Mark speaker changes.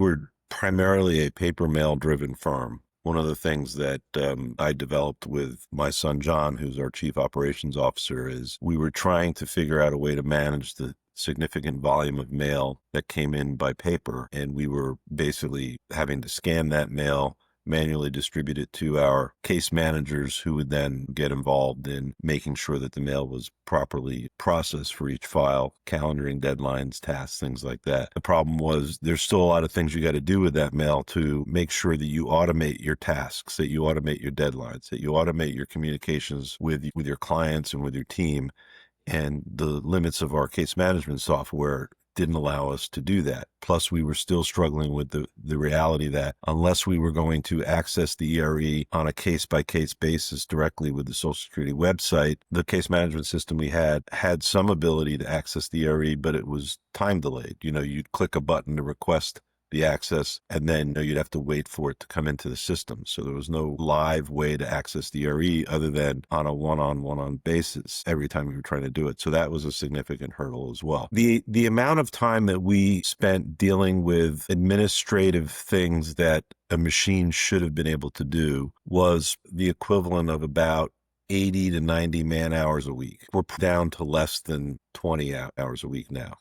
Speaker 1: We're primarily a paper mail driven firm. One of the things that I developed with my son, John, who's our chief operations officer, is we were trying to figure out a way to manage the significant volume of mail that came in by paper. And we were basically having to scan that mail, manually distribute it to our case managers, who would then get involved in making sure that the mail was properly processed for each file, calendaring deadlines, tasks, things like that. The problem was there's still a lot of things you got to do with that mail to make sure that you automate your tasks, that you automate your deadlines, that you automate your communications with your clients and with your team. And the limits of our case management software didn't allow us to do that. Plus, we were still struggling with the reality that unless we were going to access the ERE on a case-by-case basis directly with the Social Security website, the case management system we had some ability to access the ERE, but it was time delayed. You'd click a button to request the access, and then you'd have to wait for it to come into the system. So there was no live way to access the RE other than on a one-on basis every time we were trying to do it. So that was a significant hurdle as well. The amount of time that we spent dealing with administrative things that a machine should have been able to do was the equivalent of about 80 to 90 man hours a week. We're down to less than 20 hours a week now.